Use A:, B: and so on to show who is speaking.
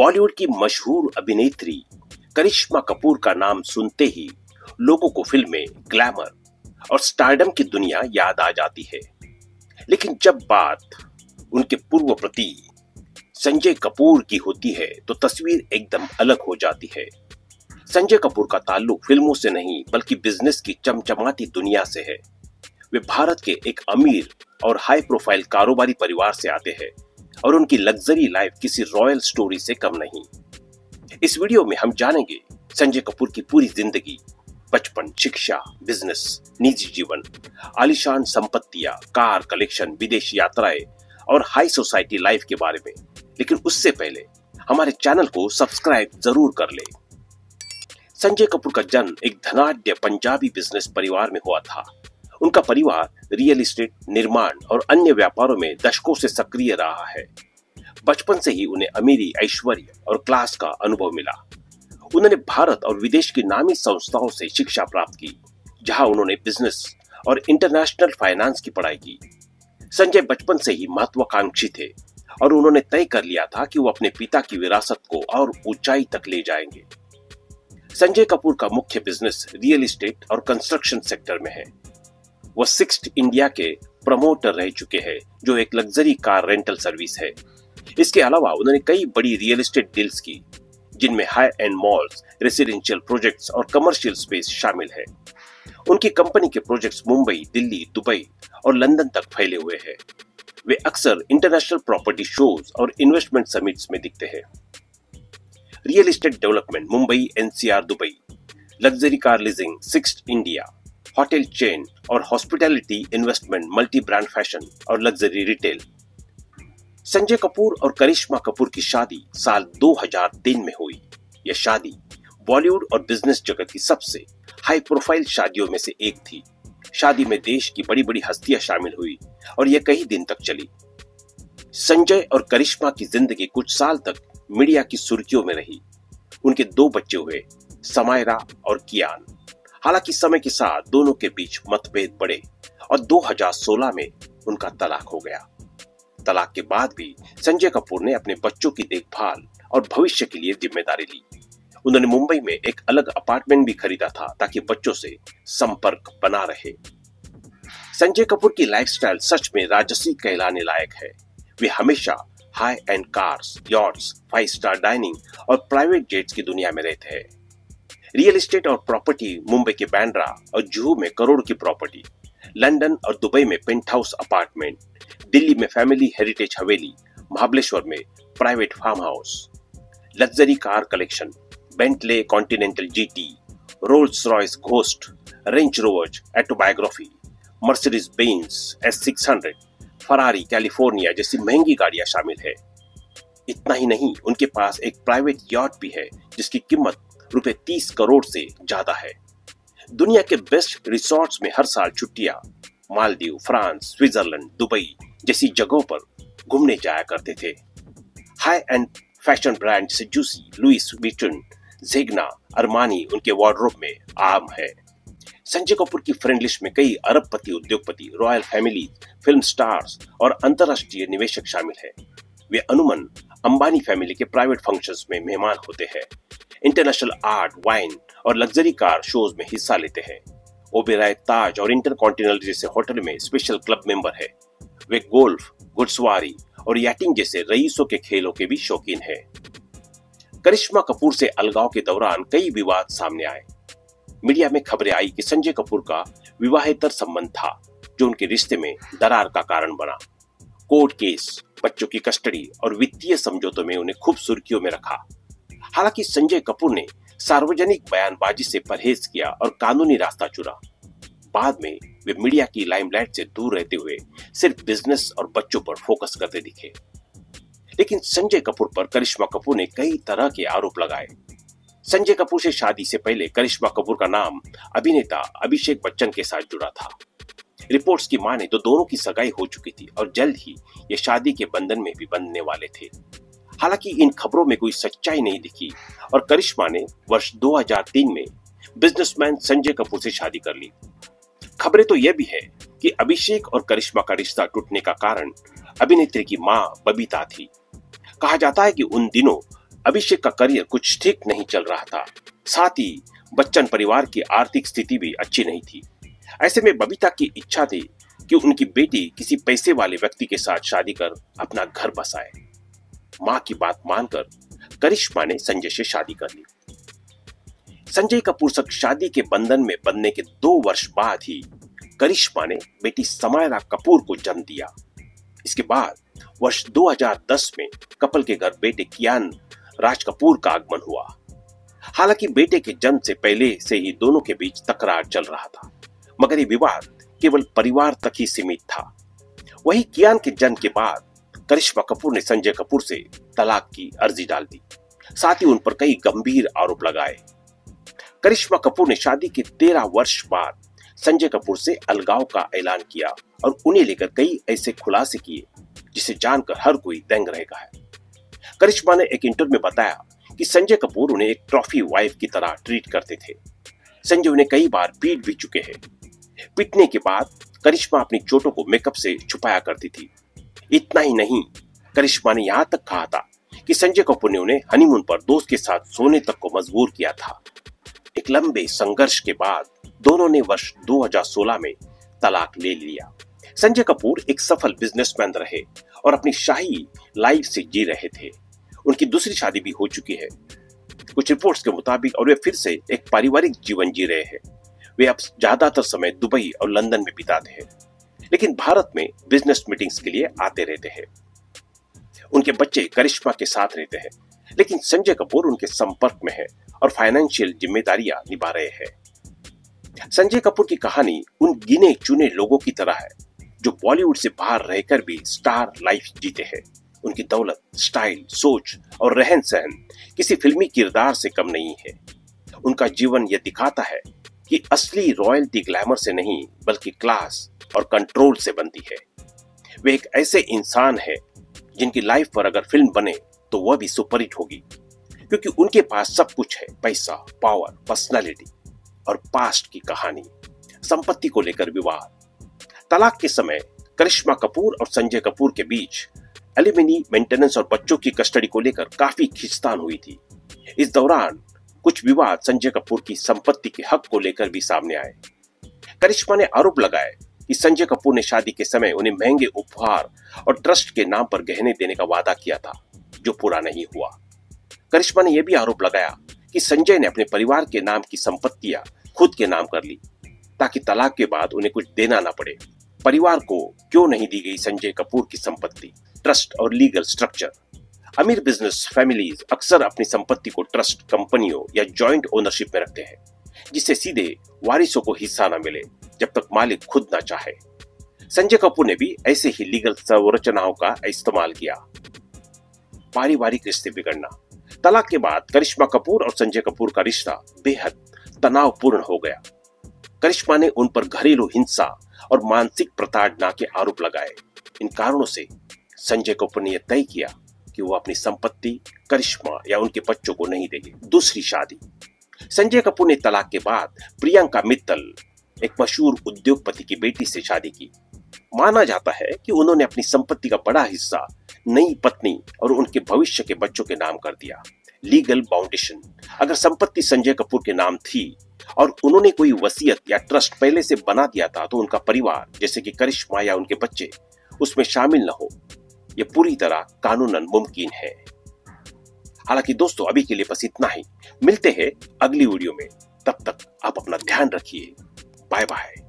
A: बॉलीवुड की मशहूर अभिनेत्री करिश्मा कपूर का नाम सुनते ही लोगों को फिल्में, ग्लैमर और स्टारडम की दुनिया याद आ जाती है। लेकिन जब बात उनके पूर्व पति संजय कपूर की होती है तो तस्वीर एकदम अलग हो जाती है। संजय कपूर का ताल्लुक फिल्मों से नहीं बल्कि बिजनेस की चमचमाती दुनिया से है। वे भारत के एक अमीर और हाई प्रोफाइल कारोबारी परिवार से आते हैं और उनकी लग्जरी लाइफ किसी रॉयल स्टोरी से कम नहीं। इस वीडियो में हम जानेंगे संजय कपूर की पूरी जिंदगी, बचपन, शिक्षा, बिजनेस, निजी जीवन, आलीशान संपत्तियां, कार कलेक्शन, विदेश यात्राएं और हाई सोसाइटी लाइफ के बारे में। लेकिन उससे पहले हमारे चैनल को सब्सक्राइब जरूर कर ले। संजय कपूर का जन्म एक धनाढ्य पंजाबी बिजनेस परिवार में हुआ था। उनका परिवार रियल एस्टेट, निर्माण और अन्य व्यापारों में दशकों से सक्रिय रहा है। बचपन से ही उन्हें अमीरी, ऐश्वर्य और क्लास का अनुभव मिला। उन्होंने भारत और विदेश की नामी संस्थाओं से शिक्षा प्राप्त की, जहां उन्होंने बिजनेस और इंटरनेशनल फाइनेंस की पढ़ाई की। संजय बचपन से ही महत्वाकांक्षी थे और उन्होंने तय कर लिया था कि वो अपने पिता की विरासत को और ऊंचाई तक ले जाएंगे। संजय कपूर का मुख्य बिजनेस रियल एस्टेट और कंस्ट्रक्शन सेक्टर में है। वो सिक्स्थ इंडिया के प्रमोटर रह चुके हैं, जो एक लग्जरी कार रेंटल सर्विस है। इसके अलावा उन्होंने कई बड़ी रियल एस्टेट डील्स की, जिनमें high end malls, residential projects और कमर्शियल स्पेस शामिल है। उनकी कंपनी के प्रोजेक्ट्स मुंबई, दिल्ली, दुबई और लंदन तक फैले हुए हैं। वे अक्सर इंटरनेशनल प्रॉपर्टी शोज और इन्वेस्टमेंट समिट्स में दिखते हैं। Real estate development Mumbai, NCR Dubai, luxury car leasing sixth India, hotel chain और hospitality investment, multi brand fashion और लग्जरी रिटेल। संजय कपूर और करिश्मा कपूर की शादी साल 2003 में हुई। यह शादी बॉलीवुड और बिजनेस जगत की सबसे हाई प्रोफाइल शादियों में से एक थी। शादी में देश की बड़ी बड़ी हस्तियां शामिल हुई और यह कई दिन तक चली। संजय और करिश्मा की जिंदगी कुछ साल तक मीडिया की सुर्खियों में रही। उनके 2 बच्चे हुए, समायरा और कियान। हालांकि समय के साथ दोनों के बीच मतभेद बढ़े और 2016 में उनका तलाक हो गया। तलाक के बाद भी संजय कपूर ने अपने बच्चों की देखभाल और भविष्य के लिए जिम्मेदारी ली। उन्होंने मुंबई में एक अलग अपार्टमेंट भी खरीदा था ताकि बच्चों से संपर्क बना रहे। संजय कपूर की लाइफस्टाइल सच में राजसी कहलाने लायक है। वे हमेशा high end cars, yachts, 5 star dining और प्राइवेट जेट्स की दुनिया में रहते हैं। रियल एस्टेट और प्रॉपर्टी, मुंबई के बांद्रा और जुहू में करोड़ की प्रॉपर्टी, लंदन और दुबई में पेंट हाउस अपार्टमेंट, दिल्ली में फैमिली हेरिटेज हवेली, महाबलेश्वर में private farm house, luxury car collection, Bentley Continental GT, Rolls Royce Ghost, Range Rovers Autobiography, Mercedes Benz S600, Ferrari California जैसी महंगी गाड़ियां शामिल है। इतना ही नहीं, उनके पास एक प्राइवेट यॉट भी है जिसकी कीमत रुपए 30 करोड़ से ज्यादा है। दुनिया के बेस्ट रिसोर्ट्स में हर साल छुट्टियां मालदीव, फ्रांस, स्विट्जरलैंड, दुबई जैसी जगहों पर घूमने जाया करते थे। हाई एंड फैशन ब्रांड जैसे जूसी, लुइस विटन, ज़ेगना, अरमानी उनके वार्डरोब में आम है। संजय कपूर की फ्रेंड लिस्ट में कई अरबपति, उद्योगपति, रॉयल फैमिली, फिल्म स्टार्स और अंतरराष्ट्रीय निवेशक शामिल है। वे अनुमन अंबानी फैमिली के प्राइवेट फंक्शंस में मेहमान होते हैं, इंटरनेशनल आर्ट, वाइन और लग्जरी कार शोज में हिस्सा लेते हैं। ओबेरॉय, ताज और इंटरकॉन्टिनेंटल जैसे होटल में स्पेशल क्लब मेंबर है। वे गोल्फ, घुड़सवारी और याटिंग जैसे रईसों के खेलों के भी शौकीन है। करिश्मा कपूर से अलगाव के दौरान कई विवाद सामने आए। मीडिया में खबरें आई कि संजय कपूर का विवाहेतर संबंध था, जो उनके रिश्ते में दरार का कारण बना। कोर्ट केस, बच्चों की कस्टडी और वित्तीय समझौतों में उन्हें खूब सुर्खियों में रखा। हालांकि संजय कपूर ने सार्वजनिक बयानबाजी से परहेज किया और कानूनी रास्ता चुना। बाद में वे मीडिया की लाइमलाइट से दूर रहते हुए सिर्फ बिजनेस और बच्चों पर फोकस करते दिखे। लेकिन संजय कपूर पर करिश्मा कपूर ने कई तरह के आरोप लगाए। संजय कपूर से शादी से पहले करिश्मा कपूर का नाम अभिनेता अभिषेक बच्चन के साथ जुड़ा था। रिपोर्ट्स की माने तो दोनों की सगाई हो चुकी थी और जल्द ही ये शादी के बंधन में भी बंधने वाले थे। हालांकि इन खबरों में कोई सच्चाई नहीं दिखी और करिश्मा ने वर्ष 2003 में बिजनेसमैन संजय कपूर से शादी कर ली। खबरें तो यह भी है कि अभिषेक और करिश्मा का रिश्ता टूटने का कारण अभिनेत्री की मां बबीता थी। कहा जाता है कि उन दिनों अभिषेक का करियर कुछ ठीक नहीं चल रहा था। साथ ही बच्चन परिवार की आर्थिक स्थिति भी अच्छी नहीं थी। ऐसे में बबीता की इच्छा थी कि उनकी बेटी किसी पैसे वाले व्यक्ति के साथ शादी कर अपना घर बसाए। मां की बात मानकर करिश्मा ने संजय से शादी कर ली। संजय कपूर से शादी के बंधन में बंधने के 2 वर्ष बाद ही करिश्मा ने बेटी समायरा कपूर को जन्म दिया। इसके बाद वर्ष 2010 में कपल के घर बेटे कियान राज कपूर का आगमन हुआ। हालांकि बेटे के जन्म से पहले से ही दोनों के बीच तकरार चल रहा था, मगर ये विवाद केवल परिवार तक ही सीमित था। वही कियान के जन्म के बाद करिश्मा कपूर ने संजय कपूर से तलाक की अर्जी डाल दी। साथ ही उन पर कई गंभीर आरोप लगाए। करिश्मा कपूर ने शादी के 13 वर्ष बाद संजय कपूर से अलगाव का ऐलान किया और उन्हें लेकर कई ऐसे खुलासे किए जिसे जानकर हर कोई दंग रह गया है। करिश्मा ने एक इंटरव्यू में बताया कि संजय कपूर उन्हें एक ट्रॉफी वाइफ की तरह ट्रीट करते थे। संजय उन्हें कई बार पीट भी चुके हैं। पीटने के बाद करिश्मा अपनी चोटों को मेकअप से छुपाया करती थी। इतना ही नहीं, करिश्मा ने यहां तक कहा था कि संजय कपूर ने उन्हें हनीमून पर दोस्त के साथ सोने तक को मजबूर किया था। एक लंबे संघर्ष के बाद दोनों ने वर्ष 2016 में तलाक ले लिया। संजय कपूर एक सफल बिजनेसमैन रहे और अपनी शाही लाइफ से जी रहे थे। उनकी दूसरी शादी भी हो चुकी है कुछ रिपोर्ट्स के मुताबिक, और वे फिर से एक पारिवारिक जीवन जी रहे हैं। वे अब ज्यादातर समय दुबई और लंदन में बिताते हैं, लेकिन भारत में बिजनेस मीटिंग्स के लिए आते रहते हैं। उनके बच्चे करिश्मा के साथ रहते हैं, लेकिन संजय कपूर उनके संपर्क में है और फाइनेंशियल जिम्मेदारियां निभा रहे हैं। संजय कपूर की कहानी उन गिने चुने लोगों की तरह है जो बॉलीवुड से बाहर रहकर भी स्टार लाइफ जीते हैं। उनकी दौलत, स्टाइल, सोच और रहन सहन किसी फिल्मी किरदार से कम नहीं है। उनका जीवन यह दिखाता है कि असली रॉयल्टी ग्लैमर से नहीं बल्कि क्लास और कंट्रोल से बनती है। वे एक ऐसे इंसान है जिनकी लाइफ पर अगर फिल्म बने तो वह भी सुपरहिट होगी, क्योंकि उनके पास सब कुछ है, पैसा, पावर, पर्सनालिटी और पास्ट की कहानी। संपत्ति को लेकर विवाद। तलाक के समय करिश्मा कपूर और संजय कपूर के बीच एलिमनी, मेंटेनेंस और बच्चों की कस्टडी को लेकर काफी खींचतान हुई थी। इस दौरान कुछ विवाद संजय कपूर की संपत्ति के हक को लेकर भी सामने आए। करिश्मा ने आरोप लगाया कि संजय कपूर ने शादी के समय उन्हें महंगे उपहार और ट्रस्ट के नाम पर गहने देने का वादा किया था, जो पूरा नहीं हुआ। करिश्मा ने यह भी आरोप लगाया कि संजय ने अपने परिवार के नाम की संपत्तियां खुद के नाम कर ली ताकि तलाक के बाद उन्हें कुछ देना ना पड़े। परिवार को क्यों नहीं दी गई संजय कपूर की संपत्ति, ट्रस्ट और लीगल स्ट्रक्चर। अमीर बिजनेस फैमिलीज अक्सर अपनी संपत्ति को ट्रस्ट, कंपनियों या जॉइंट ओनरशिप में रखते हैं, जिससे सीधे वारिसों को हिस्सा न मिले जब तक मालिक खुद ना चाहे। संजय कपूर ने भी ऐसे ही लीगल संरचनाओं का इस्तेमाल किया। पारिवारिक रिश्ते बिगड़ना। तलाक के बाद करिश्मा कपूर और संजय कपूर का रिश्ता बेहद तनावपूर्ण हो गया। करिश्मा ने उन पर घरेलू हिंसा और मानसिक प्रताड़ना के आरोप लगाए। इन कारणों से संजय कपूर ने यह तय किया कि वो अपनी संपत्ति करिश्मा या उनके बच्चों को नहीं देंगे। दूसरी शादी। संजय कपूर ने तलाक के बाद प्रियंका मित्तल, एक मशहूर उद्योगपति की बेटी से शादी की। माना जाता है कि उन्होंने अपनी संपत्ति का बड़ा हिस्सा नई पत्नी और उनके भविष्य के बच्चों के नाम कर दिया। लीगल बाउंडेशन। अगर संपत्ति संजय कपूर के नाम थी और उन्होंने कोई वसीयत या ट्रस्ट पहले से बना दिया था, तो उनका परिवार जैसे कि करिश्मा या उनके बच्चे उसमें शामिल न हो, यह पूरी तरह कानूनन मुमकिन है। हालांकि दोस्तों, अभी के लिए बस इतना ही। मिलते हैं अगली वीडियो में। तब तक आप अपना ध्यान रखिए। Bye bye.